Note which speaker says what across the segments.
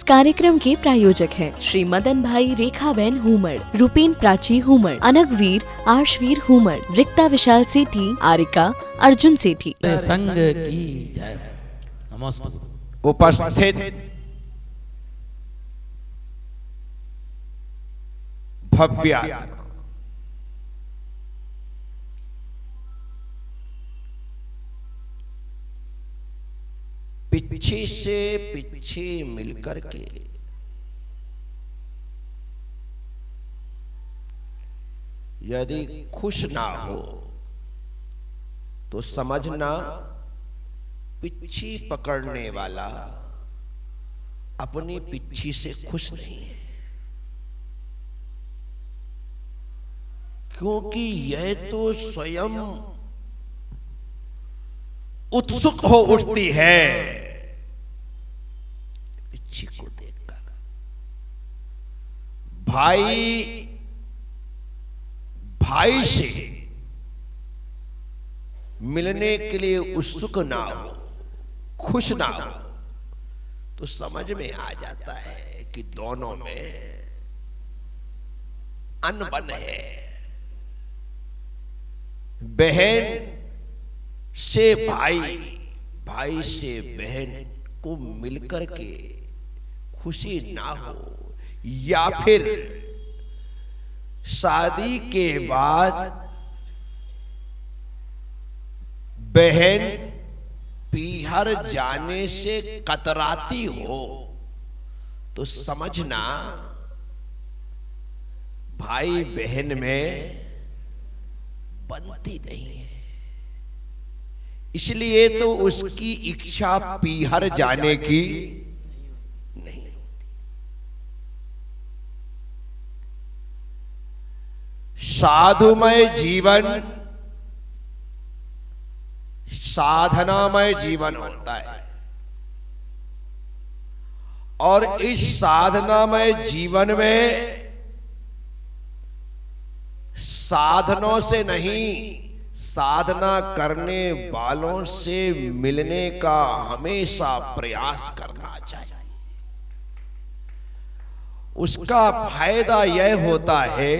Speaker 1: कार्यक्रम के प्रायोजक हैं श्री मदन भाई रेखाबेन हुमड़, रूपेन प्राची हुमड़, अनगवीर आर्शवीर हुमड़, रिक्ता विशाल सेठी, आरिका अर्जुन सेठी।
Speaker 2: संग की जय। नमस्ते।
Speaker 3: उपस्थित भव्य पीछे से पीछे मिलकर के यदि खुश ना हो तो समझना पिच्छी पकड़ने वाला अपनी पिच्छी से खुश नहीं है, क्योंकि यह तो स्वयं उत्सुक हो उठती है पिच्छी को देखकर। भाई से मिलने के लिए उत्सुक ना हो, खुश ना हो, तो समझ में आ जाता है कि दोनों में अनबन है। बहन से भाई, भाई से बहन को मिलकर के खुशी ना हो, या फिर शादी के बाद बहन पीहर जाने से कतराती हो, तो समझना भाई बहन में बनती नहीं है। इसलिए तो उसकी इच्छा पीहर जाने की नहीं होती। साधुमय जीवन साधनामय जीवन होता है, और इस साधनामय जीवन में साधनों से नहीं, साधना करने वालों से मिलने का हमेशा प्रयास करना चाहिए। उसका फायदा यह होता है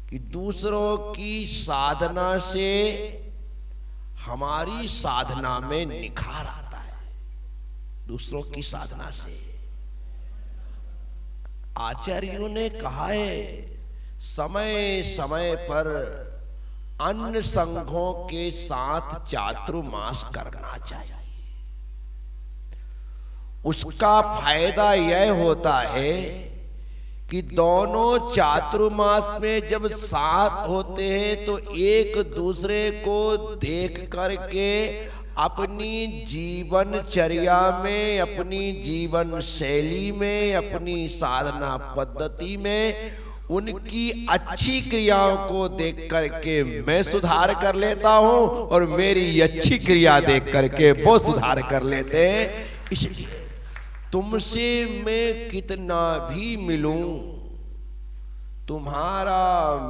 Speaker 3: कि दूसरों की साधना से हमारी साधना में निखार आता है। दूसरों की साधना से आचार्यों ने कहा है, समय समय पर अन्य संघों के साथ चातुर्मास करना चाहिए। उसका फायदा यह होता है कि दोनों चातुर्मास में जब साथ होते हैं तो एक दूसरे को देख करके अपनी जीवनचर्या में, अपनी जीवन शैली में, अपनी साधना पद्धति में उनकी अच्छी क्रियाओं को देख करके मैं सुधार कर लेता हूं, और मेरी अच्छी क्रिया देख करके वो सुधार कर लेते हैं। इसलिए तुमसे मैं कितना भी मिलूं, तुम्हारा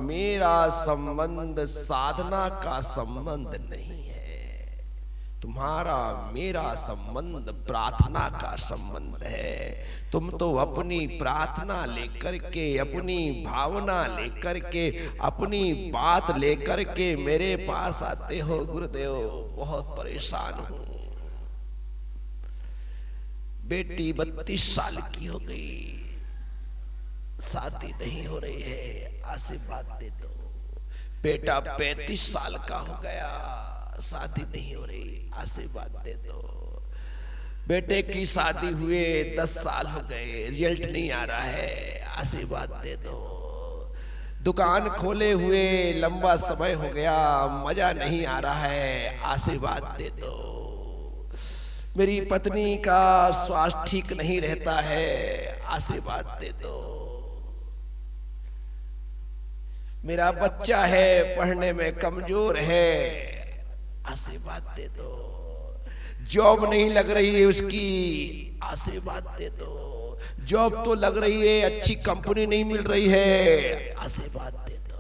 Speaker 3: मेरा संबंध साधना का संबंध नहीं है, तुम्हारा मेरा संबंध प्रार्थना का संबंध है। तुम तो अपनी प्रार्थना लेकर के, अपनी भावना लेकर के, अपनी बात लेकर के मेरे पास आते हो, गुरुदेव बहुत परेशान हूं, बेटी 32 साल की हो गई, शादी नहीं हो रही है, आशीर्वाद दे दो। बेटा 35 साल का हो गया, शादी नहीं हो रही, आशीर्वाद दे दो। बेटे की शादी हुए 10 साल हो गए, रिजल्ट नहीं आ रहा है, आशीर्वाद दे दो। दुकान खोले हुए लंबा समय हो गया, मजा नहीं आ रहा है, आशीर्वाद दे दो। मेरी पत्नी का स्वास्थ्य ठीक नहीं रहता है, आशीर्वाद दे दो। मेरा बच्चा है पढ़ने में कमजोर है, आशीर्वाद दे दो। जॉब नहीं लग रही है उसकी, आशीर्वाद दे दो। जॉब तो लग रही है, अच्छी कंपनी नहीं मिल रही है, आशीर्वाद दे दो।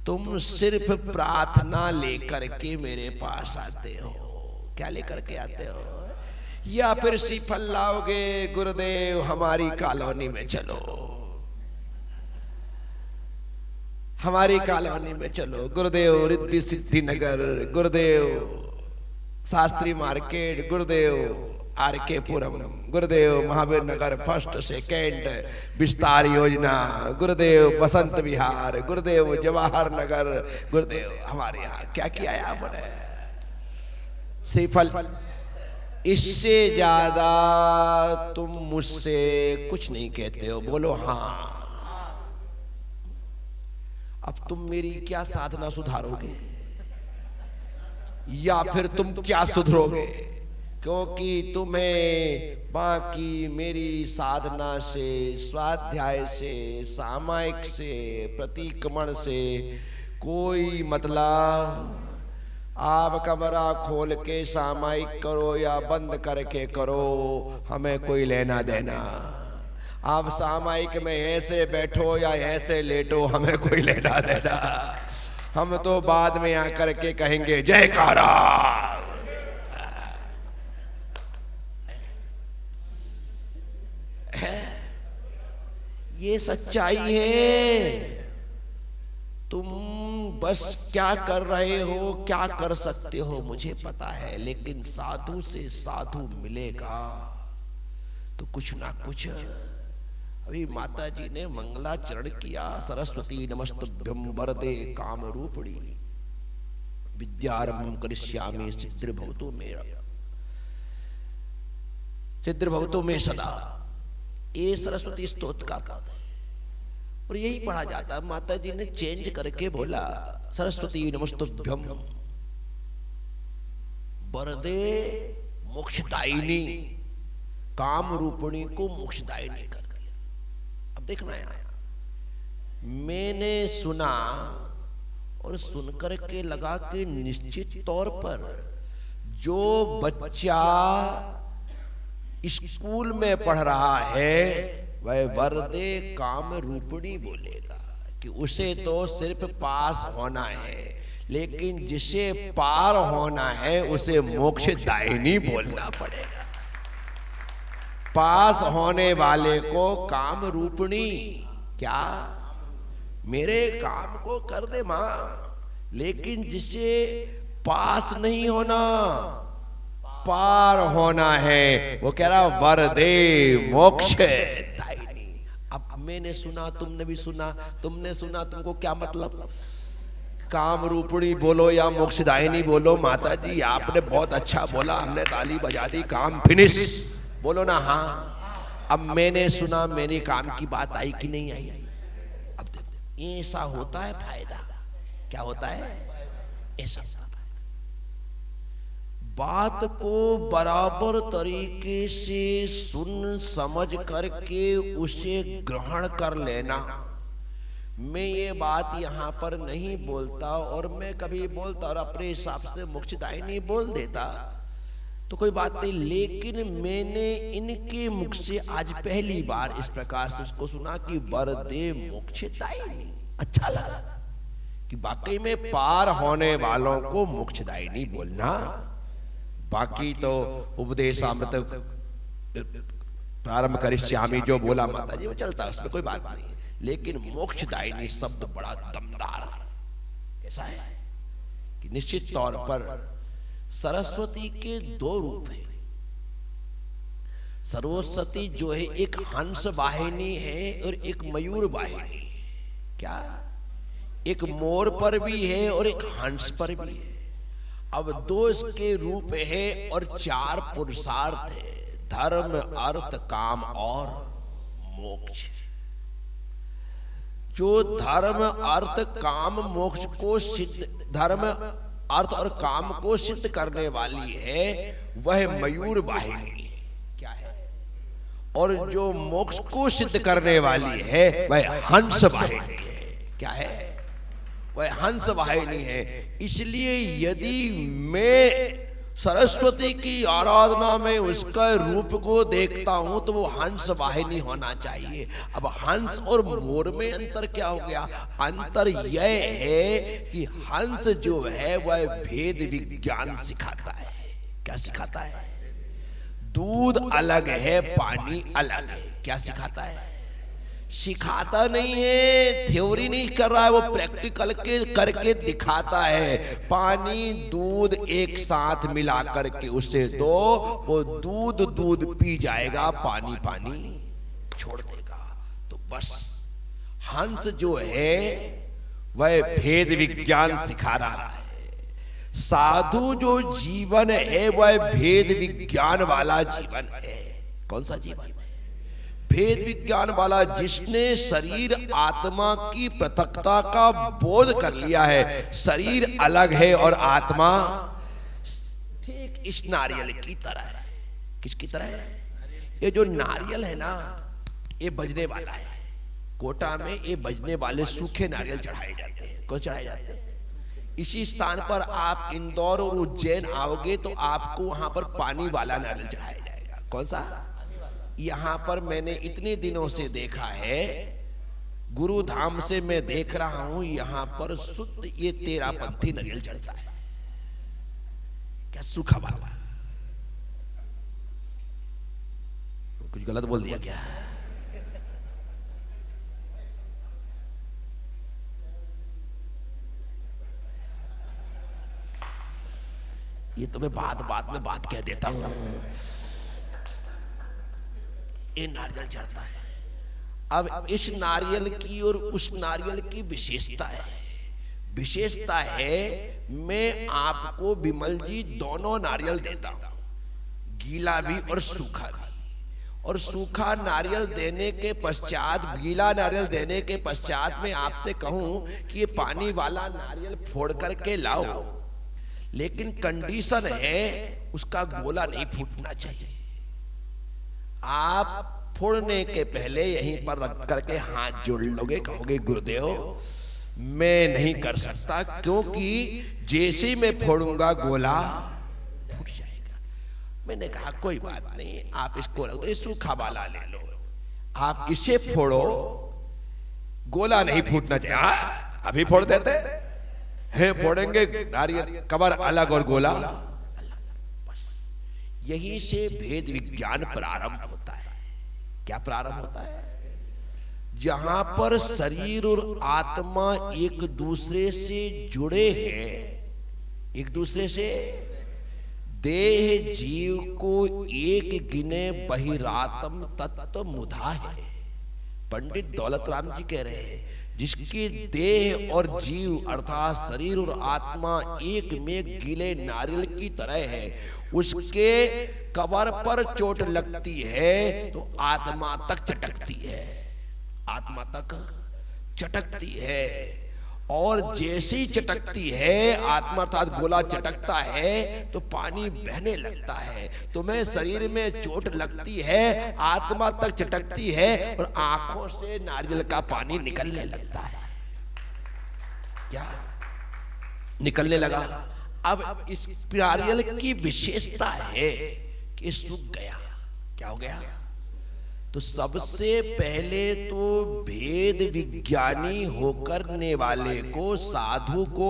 Speaker 3: तुम सिर्फ प्रार्थना लेकर के मेरे पास आते हो। क्या लेकर के आते हो? या फिर श्रीफल लाओगे गुरुदेव हमारी कॉलोनी में चलो, हमारी कॉलोनी में चलो गुरुदेव, रिद्धि सिद्धि नगर गुरुदेव, शास्त्री मार्केट गुरुदेव, आरके पुरम गुरुदेव, महावीर नगर फर्स्ट सेकेंड विस्तार योजना गुरुदेव, बसंत विहार गुरुदेव, जवाहर नगर गुरुदेव। हमारे यहाँ क्या किया है आपने? श्रीफल। इससे ज्यादा तुम मुझसे कुछ नहीं कहते हो, बोलो हाँ। अब तुम मेरी क्या साधना सुधारोगे या फिर तुम क्या सुधरोगे? क्योंकि तुम्हें बाकी मेरी साधना से, स्वाध्याय से, सामायिक से, प्रतिक्रमण से कोई मतलब। आप कमरा खोल के सामायिक करो या बंद करके करो, हमें कोई लेना देना। आप सामायिक में ऐसे बैठो या ऐसे लेटो, हमें कोई लेना देना। हम तो बाद में आकर के कहेंगे जयकारा। ये सच्चाई है। तुम बस क्या कर रहे हो, क्या कर सकते हो मुझे पता है, लेकिन साधु से साधु मिलेगा तो कुछ ना कुछ। अभी माता जी ने मंगलाचरण किया, सरस्वती नमस्तुभ्यं वरदे काम रूपिणी विद्यारंभं करिष्यामि सिद्धिर्भवतु मे, सिद्धिर्भवतु मे सदा। ये सरस्वती स्तोत्र का पद है और यही पढ़ा जाता है। माता जी ने चेंज करके बोला सरस्वती नमस्तुभ्यं वरदे मोक्षदायिनी, काम रूपिणी को मोक्षदायिनी कर दिया। अब देखना है, मैंने सुना और सुनकर के लगा कि निश्चित तौर पर जो बच्चा स्कूल में पढ़ रहा है वह वरदे काम रूपिणी बोलेगा कि उसे तो सिर्फ पास होना है, लेकिन जिसे पार होना है उसे मोक्षदायिनी बोलना पड़ेगा। पास होने वाले को काम रूपिणी, क्या मेरे काम को कर दे मां, लेकिन जिसे पास नहीं होना, पार होना है, वो कह रहा वरदे मोक्षदायिनी। अब मैंने सुना, तुमने भी सुना, तुमने सुना, तुमको क्या मतलब? काम रूपिणी बोलो या मोक्षदायिनी बोलो, माता जी आपने बहुत अच्छा बोला, हमने ताली बजा दी, काम फिनिश, बोलो ना हाँ। अब मैंने सुना, मेरे काम की बात आई कि नहीं आई? अब ऐसा होता है फायदा। क्या होता है? ऐसा बात को बराबर तरीके से सुन समझ करके उसे ग्रहण कर लेना। मैं ये बात यहाँ पर नहीं बोलता, और मैं कभी बोलता और अपने हिसाब से मोक्षदायिनी बोल देता तो कोई बात नहीं, लेकिन मैंने इनके मुख से आज पहली बार इस प्रकार से उसको सुना कि वरदे मोक्षदायिनी। अच्छा लगा कि वाकई में पार होने वालों को मोक्षदायिनी बोलना। बाकी तो उपदेशामृत प्रारंभ करिष्यामि जो बोला माता जी वो चलता है, उसमें कोई बात नहीं, लेकिन मोक्षदायिनी शब्द बड़ा दमदार है। ऐसा है कि निश्चित तौर पर सरस्वती के दो रूप हैं। सरस्वती जो है एक हंस वाहिनी है और एक मयूर वाहिनी। क्या? एक मोर पर भी है और एक हंस पर भी है। अब दो इसके रूप है और चार पुरुषार्थ है, धर्म अर्थ काम और मोक्ष। जो धर्म अर्थ काम मोक्ष को सिद्ध, धर्म अर्थ और काम को सिद्ध करने वाली है वह मयूर वाहिनी है। क्या है? और जो मोक्ष को सिद्ध करने वाली है वह हंस वाहिनी है। क्या है? वह हंस वाहिनी है। इसलिए यदि मैं सरस्वती की आराधना में उसका रूप को देखता हूं तो वो हंस वाहिनी होना चाहिए। अब हंस और मोर में अंतर क्या हो गया? अंतर यह है कि हंस जो है वह भेद विज्ञान सिखाता है। क्या सिखाता है? दूध अलग है, पानी अलग है। क्या सिखाता है? सिखाता नहीं है, थ्योरी नहीं कर रहा है, वो प्रैक्टिकल के करके दिखाता है। पानी दूध एक साथ मिला करके उसे दो, वो दूध दूध पी जाएगा, पानी पानी छोड़ देगा। तो बस हंस जो है वह भेद विज्ञान सिखा रहा है। साधु जो जीवन है वह भेद विज्ञान वाला जीवन है। कौन सा जीवन? भेद विज्ञान वाला, जिसने शरीर आत्मा की पृथकता का बोध कर लिया है। शरीर अलग है और आत्मा ठीक इस नारियल की तरह है। किसकी तरह है? ये जो नारियल है ना, ये बजने वाला है। कोटा में ये बजने वाले सूखे नारियल चढ़ाए जाते हैं। कौन चढ़ाए जाते हैं? इसी स्थान पर आप इंदौर और उज्जैन आओगे तो आपको वहां पर पानी वाला नारियल चढ़ाया जाएगा। कौन सा? यहां पर मैंने इतने दिनों से देखा है, गुरुधाम से मैं देख रहा हूं, यहां पर शुद्ध ये तेरापंथी नारियल चढ़ता है। क्या सूखा वाला? कुछ गलत बोल दिया क्या? ये तो मैं बात में बात कह देता हूं। ये नारियल चढ़ता है। अब इस नारियल की और उस नारियल की विशेषता है। विशेषता है, मैं आपको विमल जी दोनों नारियल देता हूं, गीला भी और सूखा भी। और सूखा नारियल देने के पश्चात, गीला नारियल देने के पश्चात मैं आपसे कहूं कि ये पानी वाला नारियल फोड़ करके लाओ, लेकिन कंडीशन है उसका गोला नहीं फूटना चाहिए। आप फोड़ने के पहले यहीं पर रख करके हाथ जोड़ लोगे, कहोगे गुरुदेव मैं नहीं कर सकता, क्योंकि जैसे ही मैं फोड़ूंगा गोला फूट जाएगा। मैंने कहा कोई बात नहीं, आप इसको रख दो, ये सूखा वाला ले लो, आप इसे फोड़ो, गोला नहीं फूटना चाहिए। अभी फोड़ देते हैं, फोड़ेंगे नारियल कबर अलग और गोला अलग। बस यहीं से भेद विज्ञान प्रारंभ होता है। क्या प्रारंभ होता है? जहां पर शरीर और आत्मा एक दूसरे से जुड़े हैं, एक दूसरे से, देह जीव को एक गिने बहिरातम तत्व मुधा है। पंडित दौलत राम जी कह रहे हैं, जिसकी देह और जीव अर्थात शरीर और आत्मा एक में गीले नारियल की तरह है, उसके कबर पर चोट लगती है तो आत्मा तक चटकती है, आत्मा तक चटकती है। और जैसे ही चटकती है, आत्मा अर्थात गोला चटकता है तो पानी बहने लगता है। तुम्हें शरीर में चोट लगती है, आत्मा तक चटकती है और आंखों से नारियल का पानी निकलने लगता है। क्या निकलने लगा? अब इस नारियल की विशेषता है कि सूख गया। क्या हो गया? तो सबसे पहले तो भेद विज्ञानी होकरने वाले को, साधु को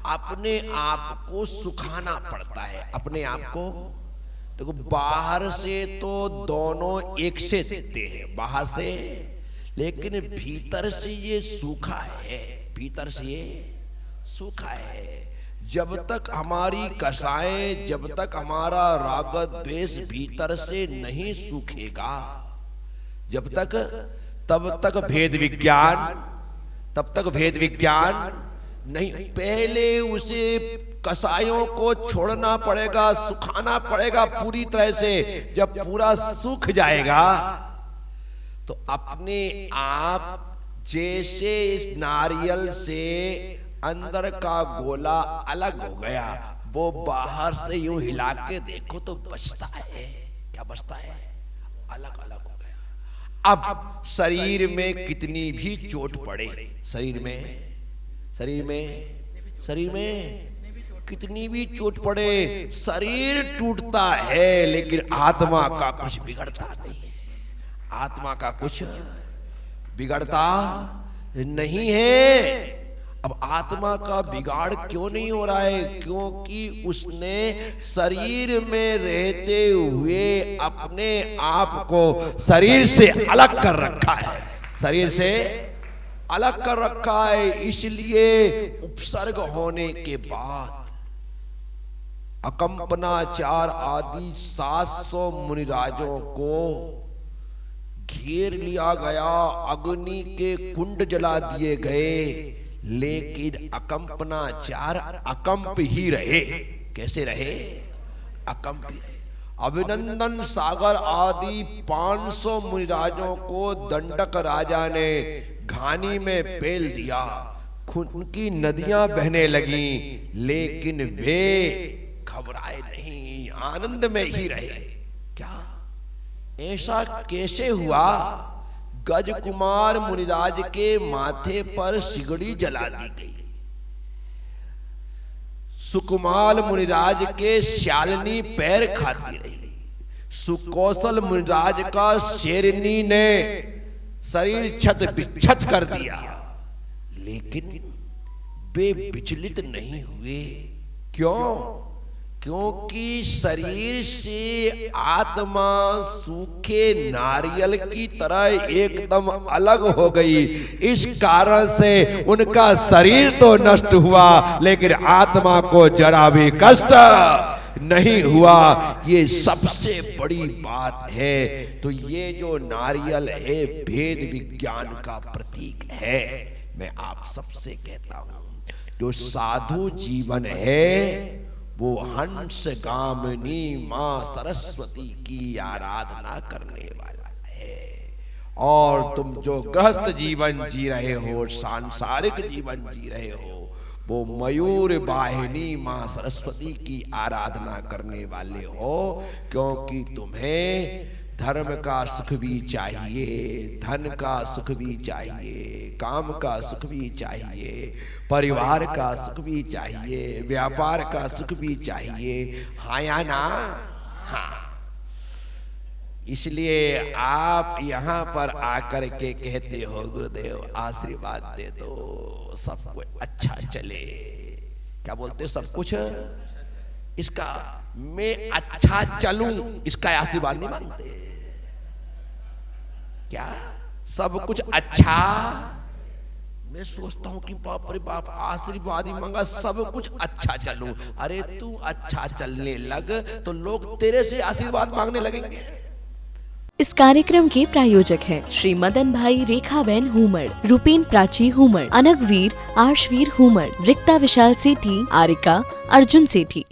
Speaker 3: अपने आप को सुखाना पड़ता है। अपने आप को देखो, बाहर से तो दोनों एक से दिखते हैं, बाहर से, लेकिन भीतर से ये सूखा है, भीतर से ये सूखा है। जब तक हमारी कसाएं, जब तक हमारा राग द्वेष भीतर से नहीं सूखेगा, जब तक, तब तक भेद विज्ञान, तब तक भेद विज्ञान नहीं। पहले उसे कसायों को छोड़ना पड़ेगा, सुखाना पड़ेगा पूरी तरह से। जब पूरा सूख जाएगा तो अपने आप जैसे इस नारियल से अंदर का गोला अलग हो गया, वो बाहर से यूं हिला के देखो तो बचता है। क्या बचता है? अलग अलग हो गया। अब शरीर में कितनी भी चोट पड़े, शरीर में कितनी भी चोट पड़े, शरीर टूटता है लेकिन आत्मा का कुछ बिगड़ता नहीं है। आत्मा का कुछ बिगड़ता नहीं है। अब आत्मा का बिगाड़ क्यों नहीं हो रहा है? क्योंकि उसने शरीर में रहते हुए अपने आप को शरीर से अलग कर रखा है, शरीर से अलग कर रखा है। इसलिए उपसर्ग होने के बाद अकंपनाचार आदि 700 मुनिराजों को घेर लिया गया, अग्नि के कुंड जला दिए गए, लेकिन अकंपनाचार अकंप ही रहे। कैसे रहे? अकंप ही रहे। अभिनंदन सागर आदि 500 मुनिराजों को दंडक राजा ने घानी में पेल दिया, खून की नदियां बहने लगी, लेकिन वे घबराए नहीं, आनंद में ही रहे। क्या ऐसा कैसे हुआ? गज कुमार मुनिराज के माथे पर सिगड़ी जला दी गई, सुकुमाल मुनिराज के श्यालिनी पैर खाती रही, सुकौशल मुनिराज का शेरनी ने शरीर छत बिच्छत कर दिया, लेकिन वे विचलित नहीं हुए। क्यों? क्योंकि शरीर से आत्मा सूखे नारियल की तरह एकदम अलग हो गई। इस कारण से उनका शरीर तो नष्ट हुआ, लेकिन आत्मा को जरा भी कष्ट नहीं हुआ। ये सबसे बड़ी बात है। तो ये जो नारियल है भेद विज्ञान का प्रतीक है। मैं आप सबसे कहता हूं, जो साधु जीवन है वो हंस गामिनी मां सरस्वती की आराधना करने वाला है। और तुम जो गृहस्थ जीवन जी रहे हो, सांसारिक जीवन जी रहे हो, वो मयूर वाहिनी मां सरस्वती की आराधना करने वाले हो। क्योंकि तुम्हें धर्म का सुख भी चाहिए, धन का सुख भी चाहिए, काम का सुख भी चाहिए, परिवार का सुख भी चाहिए, व्यापार का सुख भी चाहिए। हाँ या ना? हाँ। इसलिए आप यहाँ पर आकर के कहते हो, गुरुदेव आशीर्वाद दे दो, सब कुछ अच्छा चले। क्या बोलते हो? सब कुछ इसका मैं अच्छा चलूं, इसका आशीर्वाद नहीं मांगते क्या? सब कुछ अच्छा। मैं सोचता हूं कि बाप रे बाप, आशीर्वाद ही मांगा, सब कुछ अच्छा चलूं। अरे तू अच्छा चलने लग तो लोग तेरे से आशीर्वाद मांगने लगेंगे।
Speaker 1: इस कार्यक्रम के प्रायोजक हैं श्री मदन भाई रेखाबेन हुमड़, रूपेन प्राची हुमड़, अनगवीर आर्शवीर हुमड़, रिक्ता विशाल सेठी, आरिका अर्जुन सेठी।